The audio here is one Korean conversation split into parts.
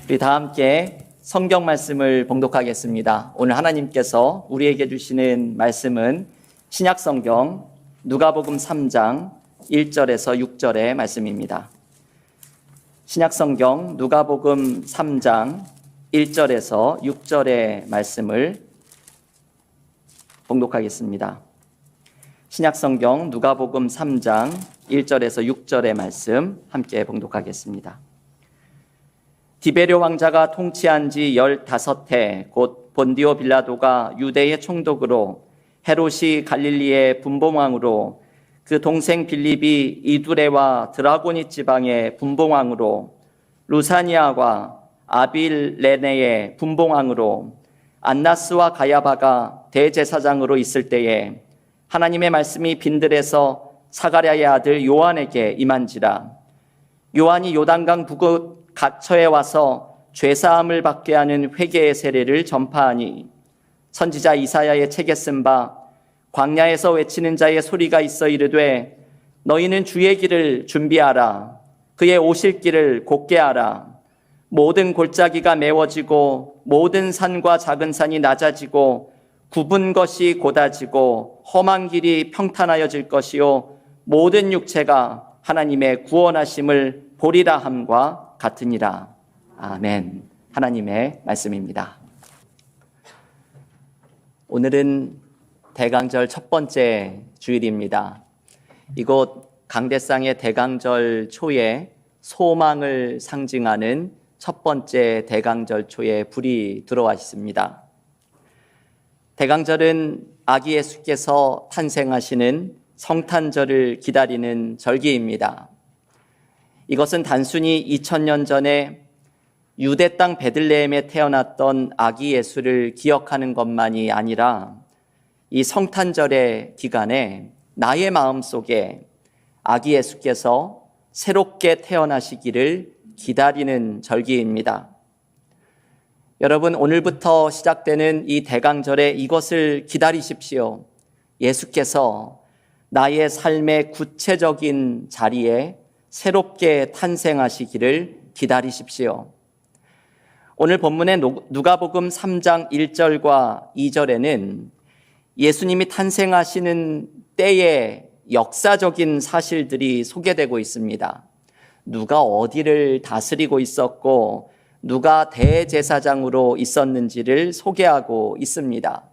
우리 다 함께 성경 말씀을 봉독하겠습니다. 오늘 하나님께서 우리에게 주시는 말씀은 신약 성경 누가복음 3장 1절에서 6절의 말씀입니다. 신약 성경 누가복음 3장 1절에서 6절의 말씀을 봉독하겠습니다. 신약 성경 누가복음 3장 1절에서 6절의 말씀 함께 봉독하겠습니다. 디베료 왕자가 통치한 지 15해 곧 본디오 빌라도가 유대의 총독으로 헤롯이 갈릴리의 분봉왕으로 그 동생 빌립이 이두레와 드라고니 지방의 분봉왕으로 루사니아와 아빌레네의 분봉왕으로 안나스와 가야바가 대제사장으로 있을 때에 하나님의 말씀이 빈들에서 사가랴의 아들 요한에게 임한지라. 요한이 요단강 북의 갓처에 와서 죄사함을 받게 하는 회개의 세례를 전파하니 선지자 이사야의 책에 쓴 바 광야에서 외치는 자의 소리가 있어 이르되 너희는 주의 길을 준비하라. 그의 오실 길을 곧게 하라. 모든 골짜기가 메워지고 모든 산과 작은 산이 낮아지고 굽은 것이 곧아지고 험한 길이 평탄하여질 것이요 모든 육체가 하나님의 구원하심을 보리라 함과 같으니라. 아멘. 하나님의 말씀입니다. 오늘은 대강절 첫 번째 주일입니다. 이곳 강대상의 대강절 초에 소망을 상징하는 첫 번째 대강절 초에 불이 들어와 있습니다. 대강절은 아기 예수께서 탄생하시는 성탄절을 기다리는 절기입니다. 이것은 단순히 2000년 전에 유대 땅 베들레헴에 태어났던 아기 예수를 기억하는 것만이 아니라 이 성탄절의 기간에 나의 마음속에 아기 예수께서 새롭게 태어나시기를 기다리는 절기입니다. 여러분, 오늘부터 시작되는 이 대강절에 이것을 기다리십시오. 예수께서 나의 삶의 구체적인 자리에 새롭게 탄생하시기를 기다리십시오. 오늘 본문의 누가복음 3장 1절과 2절에는 예수님이 탄생하시는 때의 역사적인 사실들이 소개되고 있습니다. 누가 어디를 다스리고 있었고 누가 대제사장으로 있었는지를 소개하고 있습니다.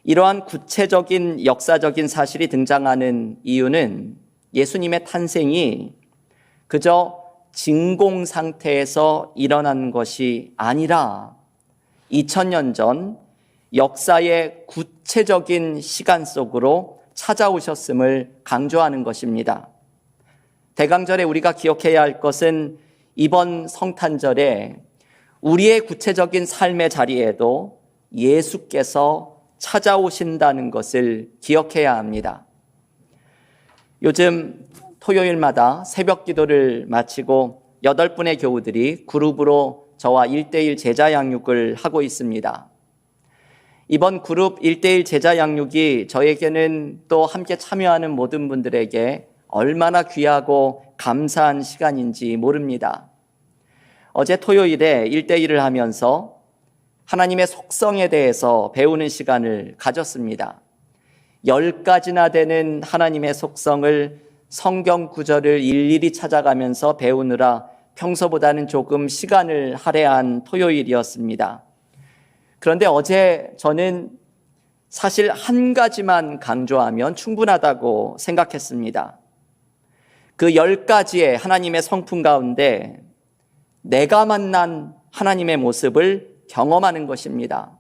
이러한 구체적인 역사적인 사실이 등장하는 이유는 예수님의 탄생이 그저 진공 상태에서 일어난 것이 아니라 2000년 전 역사의 구체적인 시간 속으로 찾아오셨음을 강조하는 것입니다. 대강절에 우리가 기억해야 할 것은 이번 성탄절에 우리의 구체적인 삶의 자리에도 예수께서 찾아오신다는 것을 기억해야 합니다. 요즘 토요일마다 새벽 기도를 마치고 8분의 교우들이 그룹으로 저와 1:1 제자 양육을 하고 있습니다. 이번 그룹 1:1 제자 양육이 저에게는 또 함께 참여하는 모든 분들에게 얼마나 귀하고 감사한 시간인지 모릅니다. 어제 토요일에 1:1을 하면서 하나님의 속성에 대해서 배우는 시간을 가졌습니다. 10가지나 되는 하나님의 속성을 성경 구절을 일일이 찾아가면서 배우느라 평소보다는 조금 시간을 할애한 토요일이었습니다. 그런데 어제 저는 사실 한 가지만 강조하면 충분하다고 생각했습니다. 그 10가지의 하나님의 성품 가운데 내가 만난 하나님의 모습을 경험하는 것입니다.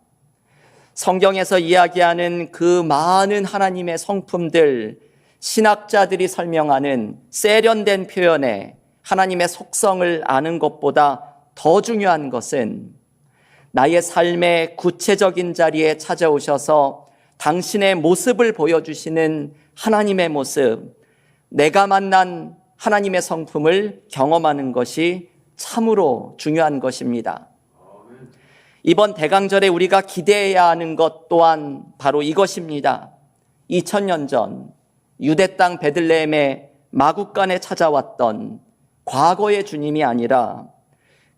성경에서 이야기하는 그 많은 하나님의 성품들, 신학자들이 설명하는 세련된 표현에 하나님의 속성을 아는 것보다 더 중요한 것은 나의 삶의 구체적인 자리에 찾아오셔서 당신의 모습을 보여주시는 하나님의 모습, 내가 만난 하나님의 성품을 경험하는 것이 참으로 중요한 것입니다. 이번 대강절에 우리가 기대해야 하는 것 또한 바로 이것입니다. 2000년 전 유대 땅 베들레헴의 마구간에 찾아왔던 과거의 주님이 아니라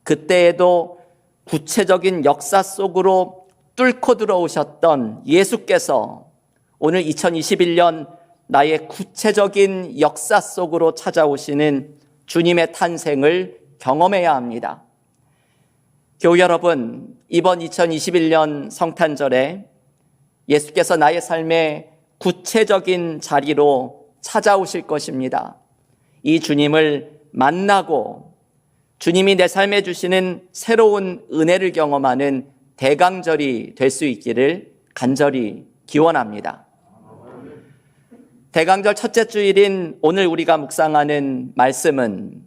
그때에도 구체적인 역사 속으로 뚫고 들어오셨던 예수께서 오늘 2021년 나의 구체적인 역사 속으로 찾아오시는 주님의 탄생을 경험해야 합니다. 교우 여러분, 이번 2021년 성탄절에 예수께서 나의 삶의 구체적인 자리로 찾아오실 것입니다. 이 주님을 만나고 주님이 내 삶에 주시는 새로운 은혜를 경험하는 대강절이 될 수 있기를 간절히 기원합니다. 대강절 첫째 주일인 오늘 우리가 묵상하는 말씀은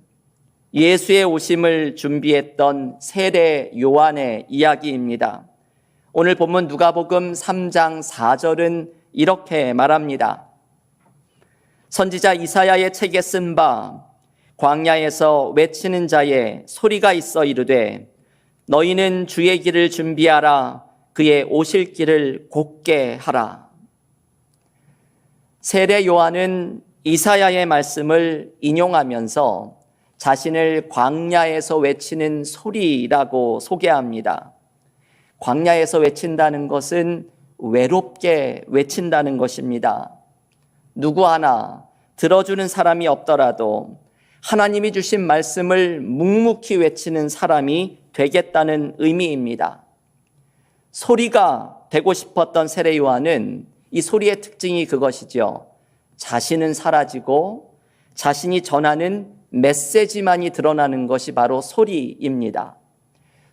예수의 오심을 준비했던 세례 요한의 이야기입니다. 오늘 본문 누가복음 3장 4절은 이렇게 말합니다. 선지자 이사야의 책에 쓴 바 광야에서 외치는 자의 소리가 있어 이르되 너희는 주의 길을 준비하라 그의 오실 길을 곧게 하라. 세례 요한은 이사야의 말씀을 인용하면서 자신을 광야에서 외치는 소리라고 소개합니다. 광야에서 외친다는 것은 외롭게 외친다는 것입니다. 누구 하나 들어주는 사람이 없더라도 하나님이 주신 말씀을 묵묵히 외치는 사람이 되겠다는 의미입니다. 소리가 되고 싶었던 세례 요한은 이 소리의 특징이 그것이죠. 자신은 사라지고 자신이 전하는 메시지만이 드러나는 것이 바로 소리입니다.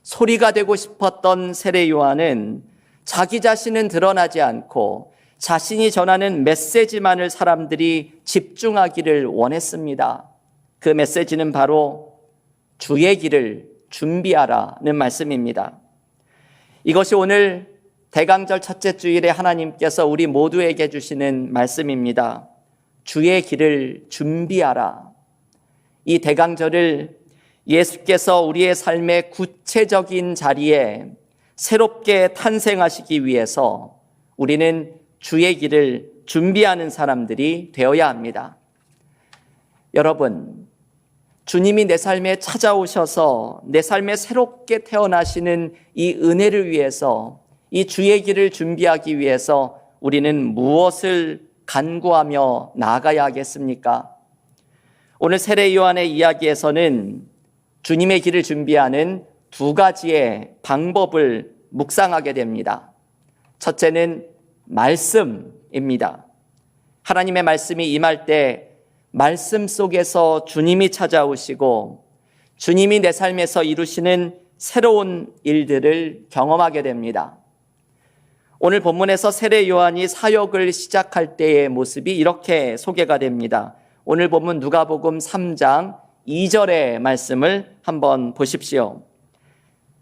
소리가 되고 싶었던 세례 요한은 자기 자신은 드러나지 않고 자신이 전하는 메시지만을 사람들이 집중하기를 원했습니다. 그 메시지는 바로 주의 길을 준비하라는 말씀입니다. 이것이 오늘 대강절 첫째 주일에 하나님께서 우리 모두에게 주시는 말씀입니다. 주의 길을 준비하라. 이 대강절을 예수께서 우리의 삶의 구체적인 자리에 새롭게 탄생하시기 위해서 우리는 주의 길을 준비하는 사람들이 되어야 합니다. 여러분, 주님이 내 삶에 찾아오셔서 내 삶에 새롭게 태어나시는 이 은혜를 위해서 이 주의 길을 준비하기 위해서 우리는 무엇을 간구하며 나아가야 하겠습니까? 오늘 세례 요한의 이야기에서는 주님의 길을 준비하는 두 가지의 방법을 묵상하게 됩니다. 첫째는 말씀입니다. 하나님의 말씀이 임할 때 말씀 속에서 주님이 찾아오시고 주님이 내 삶에서 이루시는 새로운 일들을 경험하게 됩니다. 오늘 본문에서 세례 요한이 사역을 시작할 때의 모습이 이렇게 소개가 됩니다. 오늘 본문 누가복음 3장 2절의 말씀을 한번 보십시오.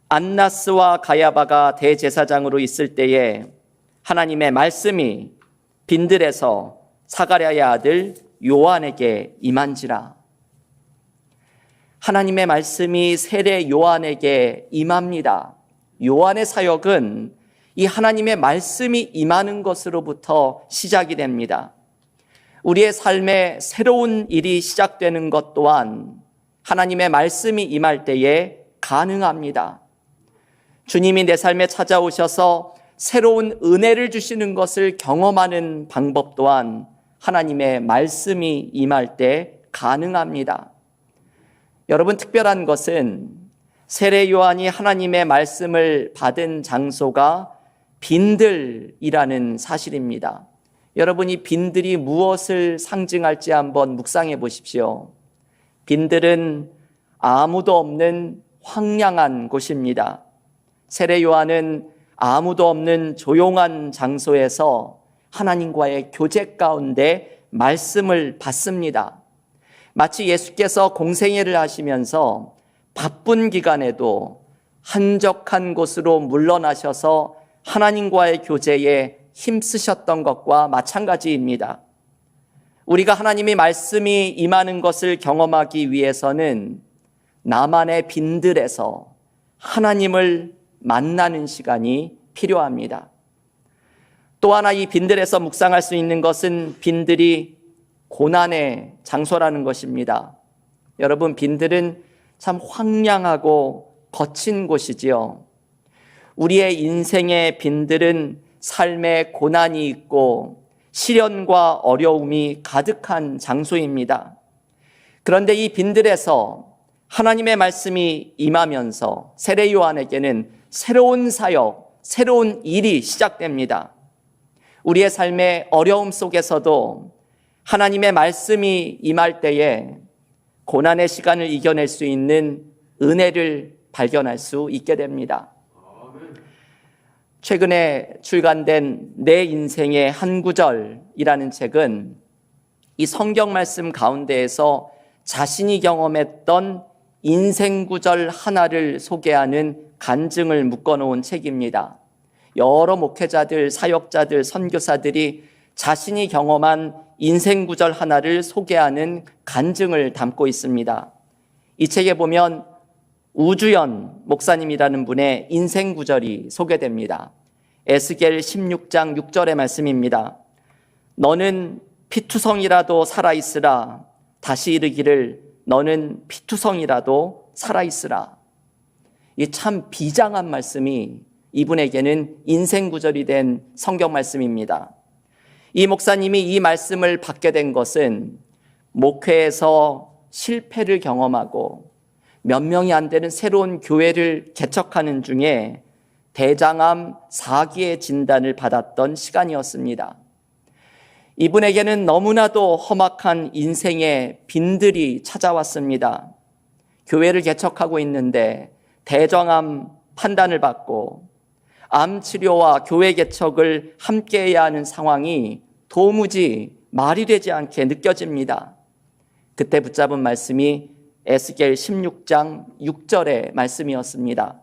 안나스와 가야바가 대제사장으로 있을 때에 하나님의 말씀이 빈들에서 사가랴의 아들 요한에게 임한지라. 하나님의 말씀이 세례 요한에게 임합니다. 요한의 사역은 이 하나님의 말씀이 임하는 것으로부터 시작이 됩니다. 우리의 삶에 새로운 일이 시작되는 것 또한 하나님의 말씀이 임할 때에 가능합니다. 주님이 내 삶에 찾아오셔서 새로운 은혜를 주시는 것을 경험하는 방법 또한 하나님의 말씀이 임할 때 가능합니다. 여러분, 특별한 것은 세례 요한이 하나님의 말씀을 받은 장소가 빈들이라는 사실입니다. 여러분, 이 빈들이 무엇을 상징할지 한번 묵상해 보십시오. 빈들은 아무도 없는 황량한 곳입니다. 세례 요한은 아무도 없는 조용한 장소에서 하나님과의 교제 가운데 말씀을 받습니다. 마치 예수께서 공생애를 하시면서 바쁜 기간에도 한적한 곳으로 물러나셔서 하나님과의 교제에 힘쓰셨던 것과 마찬가지입니다. 우리가 하나님의 말씀이 임하는 것을 경험하기 위해서는 나만의 빈들에서 하나님을 만나는 시간이 필요합니다. 또 하나 이 빈들에서 묵상할 수 있는 것은 빈들이 고난의 장소라는 것입니다. 여러분, 빈들은 참 황량하고 거친 곳이지요. 우리의 인생의 빈들은 삶의 고난이 있고 시련과 어려움이 가득한 장소입니다. 그런데 이 빈들에서 하나님의 말씀이 임하면서 세례 요한에게는 새로운 사역, 새로운 일이 시작됩니다. 우리의 삶의 어려움 속에서도 하나님의 말씀이 임할 때에 고난의 시간을 이겨낼 수 있는 은혜를 발견할 수 있게 됩니다. 최근에 출간된 내 인생의 한 구절이라는 책은 이 성경 말씀 가운데에서 자신이 경험했던 인생 구절 하나를 소개하는 간증을 묶어놓은 책입니다. 여러 목회자들, 사역자들, 선교사들이 자신이 경험한 인생 구절 하나를 소개하는 간증을 담고 있습니다. 이 책에 보면 우주연 목사님이라는 분의 인생 구절이 소개됩니다. 에스겔 16장 6절의 말씀입니다. 너는 피투성이라도 살아있으라. 다시 이르기를 너는 피투성이라도 살아있으라. 이 참 비장한 말씀이 이분에게는 인생 구절이 된 성경 말씀입니다. 이 목사님이 이 말씀을 받게 된 것은 목회에서 실패를 경험하고 몇 명이 안 되는 새로운 교회를 개척하는 중에 대장암 4기의 진단을 받았던 시간이었습니다. 이분에게는 너무나도 험악한 인생의 빈들이 찾아왔습니다. 교회를 개척하고 있는데 대장암 판단을 받고 암 치료와 교회 개척을 함께 해야 하는 상황이 도무지 말이 되지 않게 느껴집니다. 그때 붙잡은 말씀이 에스겔 16장 6절의 말씀이었습니다.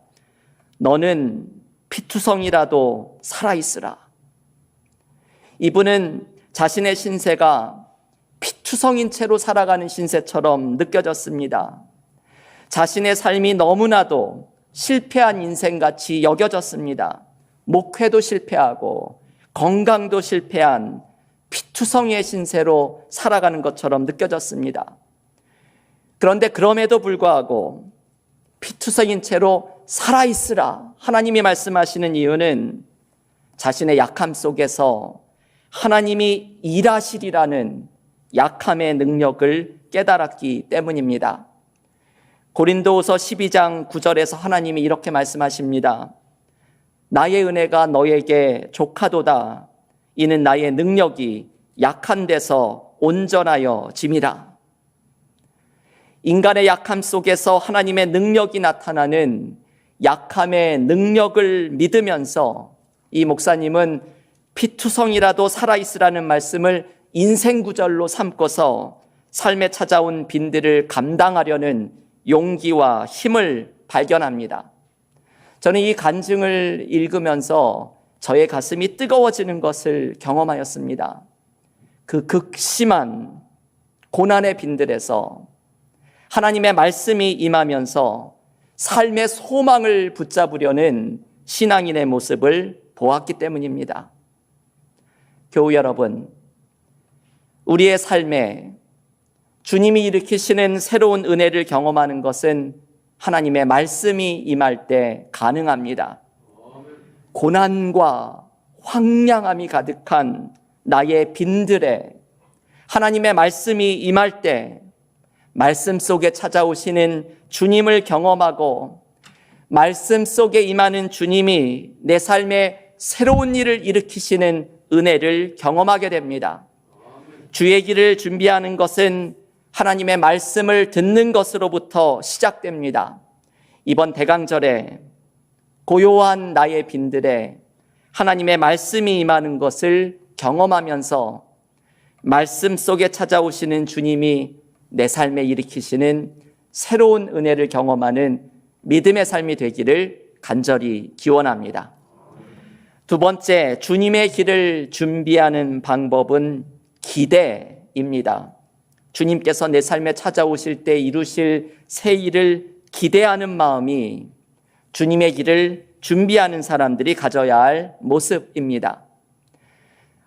너는 피투성이라도 살아있으라. 이분은 자신의 신세가 피투성인 채로 살아가는 신세처럼 느껴졌습니다. 자신의 삶이 너무나도 실패한 인생같이 여겨졌습니다. 목회도 실패하고 건강도 실패한 피투성이의 신세로 살아가는 것처럼 느껴졌습니다. 그런데 그럼에도 불구하고 피투성인 채로 살아있으라 하나님이 말씀하시는 이유는 자신의 약함 속에서 하나님이 일하시리라는 약함의 능력을 깨달았기 때문입니다. 고린도후서 12장 9절에서 하나님이 이렇게 말씀하십니다. 나의 은혜가 너에게 족하도다. 이는 나의 능력이 약한 데서 온전하여 짐이라. 인간의 약함 속에서 하나님의 능력이 나타나는 약함의 능력을 믿으면서 이 목사님은 피투성이라도 살아있으라는 말씀을 인생구절로 삼고서 삶에 찾아온 빈들을 감당하려는 용기와 힘을 발견합니다. 저는 이 간증을 읽으면서 저의 가슴이 뜨거워지는 것을 경험하였습니다. 그 극심한 고난의 빈들에서 하나님의 말씀이 임하면서 삶의 소망을 붙잡으려는 신앙인의 모습을 보았기 때문입니다. 교우 여러분, 우리의 삶에 주님이 일으키시는 새로운 은혜를 경험하는 것은 하나님의 말씀이 임할 때 가능합니다. 고난과 황량함이 가득한 나의 빈들에 하나님의 말씀이 임할 때 말씀 속에 찾아오시는 주님을 경험하고 말씀 속에 임하는 주님이 내 삶에 새로운 일을 일으키시는 은혜를 경험하게 됩니다. 주의 길을 준비하는 것은 하나님의 말씀을 듣는 것으로부터 시작됩니다. 이번 대강절에 고요한 나의 빈들에 하나님의 말씀이 임하는 것을 경험하면서 말씀 속에 찾아오시는 주님이 내 삶에 일으키시는 새로운 은혜를 경험하는 믿음의 삶이 되기를 간절히 기원합니다. 두 번째, 주님의 길을 준비하는 방법은 기대입니다. 주님께서 내 삶에 찾아오실 때 이루실 새 일을 기대하는 마음이 주님의 길을 준비하는 사람들이 가져야 할 모습입니다.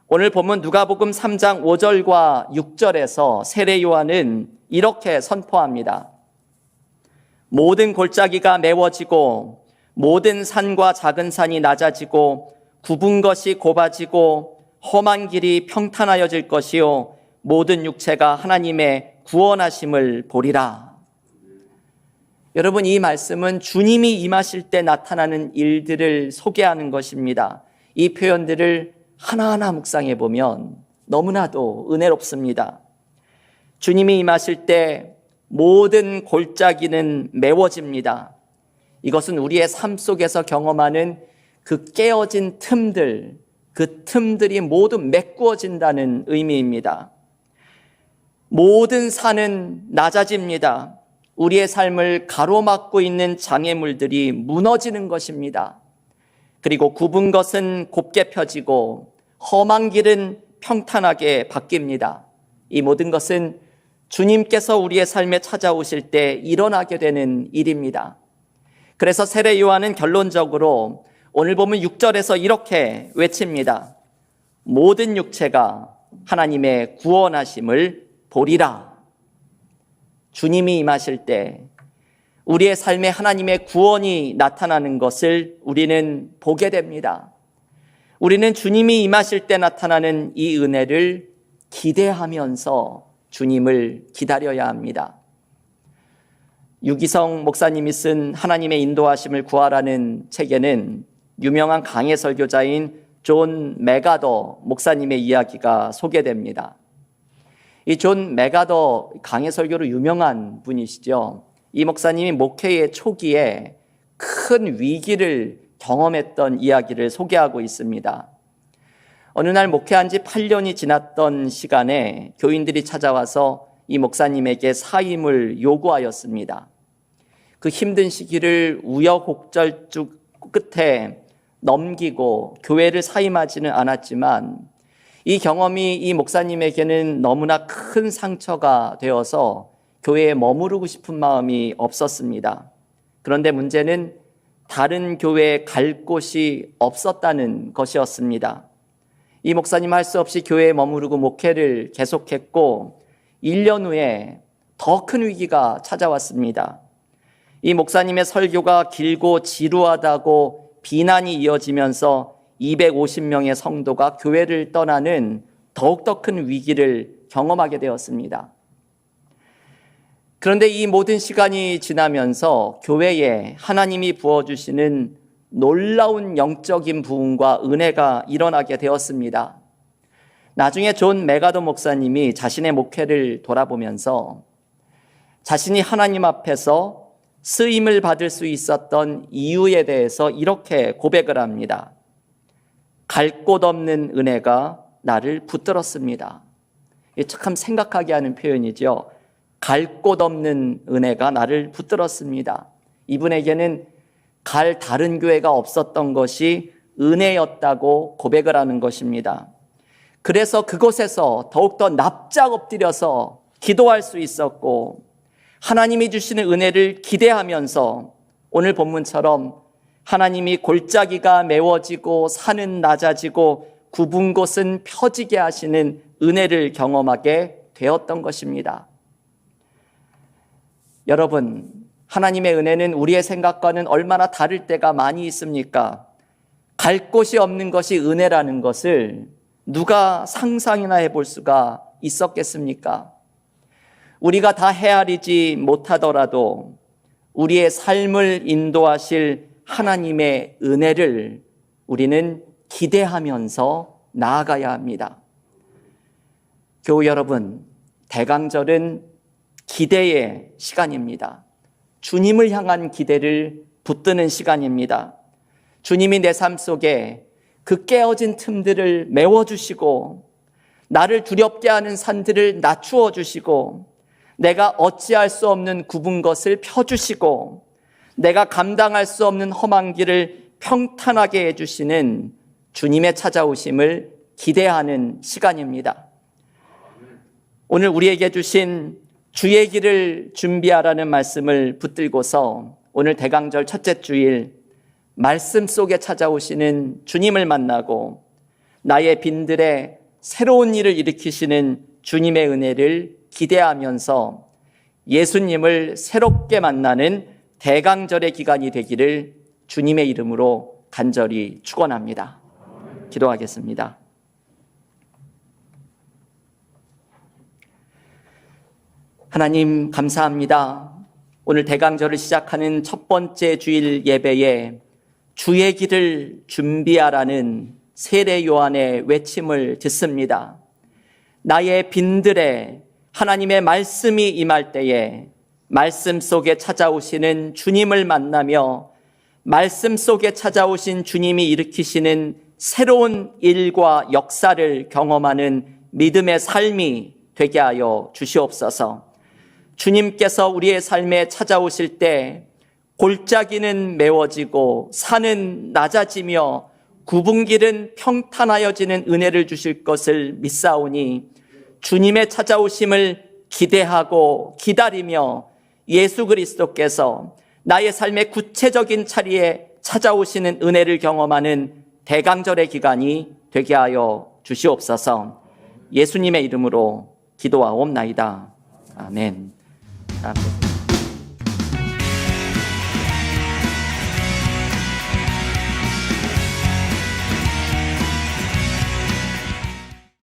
오늘 본문 누가복음 3장 5절과 6절에서 세례 요한은 이렇게 선포합니다. 모든 골짜기가 메워지고 모든 산과 작은 산이 낮아지고 굽은 것이 곱아지고 험한 길이 평탄하여질 것이요 모든 육체가 하나님의 구원하심을 보리라. 여러분, 이 말씀은 주님이 임하실 때 나타나는 일들을 소개하는 것입니다. 이 표현들을 하나하나 묵상해 보면 너무나도 은혜롭습니다. 주님이 임하실 때 모든 골짜기는 메워집니다. 이것은 우리의 삶 속에서 경험하는 그 깨어진 틈들, 그 틈들이 모두 메꾸어진다는 의미입니다. 모든 산은 낮아집니다. 우리의 삶을 가로막고 있는 장애물들이 무너지는 것입니다. 그리고 굽은 것은 곱게 펴지고 험한 길은 평탄하게 바뀝니다. 이 모든 것은 주님께서 우리의 삶에 찾아오실 때 일어나게 되는 일입니다. 그래서 세례 요한은 결론적으로 오늘 보면 6절에서 이렇게 외칩니다. 모든 육체가 하나님의 구원하심을 보리라. 주님이 임하실 때 우리의 삶에 하나님의 구원이 나타나는 것을 우리는 보게 됩니다. 우리는 주님이 임하실 때 나타나는 이 은혜를 기대하면서 주님을 기다려야 합니다. 유기성 목사님이 쓴 하나님의 인도하심을 구하라는 책에는 유명한 강해 설교자인 존 맥아더 목사님의 이야기가 소개됩니다. 이 존 맥아더 강해 설교로 유명한 분이시죠. 이 목사님이 목회의 초기에 큰 위기를 경험했던 이야기를 소개하고 있습니다. 어느 날 목회한 지 8년이 지났던 시간에 교인들이 찾아와서 이 목사님에게 사임을 요구하였습니다. 그 힘든 시기를 우여곡절 끝에 넘기고 교회를 사임하지는 않았지만 이 경험이 이 목사님에게는 너무나 큰 상처가 되어서 교회에 머무르고 싶은 마음이 없었습니다. 그런데 문제는 다른 교회에 갈 곳이 없었다는 것이었습니다. 이 목사님 할 수 없이 교회에 머무르고 목회를 계속했고 1년 후에 더 큰 위기가 찾아왔습니다. 이 목사님의 설교가 길고 지루하다고 비난이 이어지면서 250명의 성도가 교회를 떠나는 더욱더 큰 위기를 경험하게 되었습니다. 그런데 이 모든 시간이 지나면서 교회에 하나님이 부어주시는 놀라운 영적인 부흥과 은혜가 일어나게 되었습니다. 나중에 존 맥아더 목사님이 자신의 목회를 돌아보면서 자신이 하나님 앞에서 쓰임을 받을 수 있었던 이유에 대해서 이렇게 고백을 합니다. 갈 곳 없는 은혜가 나를 붙들었습니다. 이게 참 생각하게 하는 표현이죠. 갈 곳 없는 은혜가 나를 붙들었습니다. 이분에게는 갈 다른 교회가 없었던 것이 은혜였다고 고백을 하는 것입니다. 그래서 그곳에서 더욱더 납작 엎드려서 기도할 수 있었고 하나님이 주시는 은혜를 기대하면서 오늘 본문처럼 하나님이 골짜기가 메워지고 산은 낮아지고 굽은 곳은 펴지게 하시는 은혜를 경험하게 되었던 것입니다. 여러분, 하나님의 은혜는 우리의 생각과는 얼마나 다를 때가 많이 있습니까? 갈 곳이 없는 것이 은혜라는 것을 누가 상상이나 해볼 수가 있었겠습니까? 우리가 다 헤아리지 못하더라도 우리의 삶을 인도하실 하나님의 은혜를 우리는 기대하면서 나아가야 합니다. 교우 여러분, 대강절은 기대의 시간입니다. 주님을 향한 기대를 붙드는 시간입니다. 주님이 내 삶 속에 그 깨어진 틈들을 메워주시고 나를 두렵게 하는 산들을 낮추어 주시고 내가 어찌할 수 없는 굽은 것을 펴주시고 내가 감당할 수 없는 험한 길을 평탄하게 해주시는 주님의 찾아오심을 기대하는 시간입니다. 오늘 우리에게 주신 주의 길을 준비하라는 말씀을 붙들고서 오늘 대강절 첫째 주일 말씀 속에 찾아오시는 주님을 만나고 나의 빈들에 새로운 일을 일으키시는 주님의 은혜를 기대하면서 예수님을 새롭게 만나는 대강절의 기간이 되기를 주님의 이름으로 간절히 축원합니다. 기도하겠습니다. 하나님 감사합니다. 오늘 대강절을 시작하는 첫 번째 주일 예배에 주의 길을 준비하라는 세례 요한의 외침을 듣습니다. 나의 빈들에 하나님의 말씀이 임할 때에 말씀 속에 찾아오시는 주님을 만나며 말씀 속에 찾아오신 주님이 일으키시는 새로운 일과 역사를 경험하는 믿음의 삶이 되게 하여 주시옵소서. 주님께서 우리의 삶에 찾아오실 때 골짜기는 메워지고 산은 낮아지며 굽은 길은 평탄하여지는 은혜를 주실 것을 믿사오니 주님의 찾아오심을 기대하고 기다리며 예수 그리스도께서 나의 삶의 구체적인 자리에 찾아오시는 은혜를 경험하는 대강절의 기간이 되게 하여 주시옵소서. 예수님의 이름으로 기도하옵나이다. 아멘. 아멘.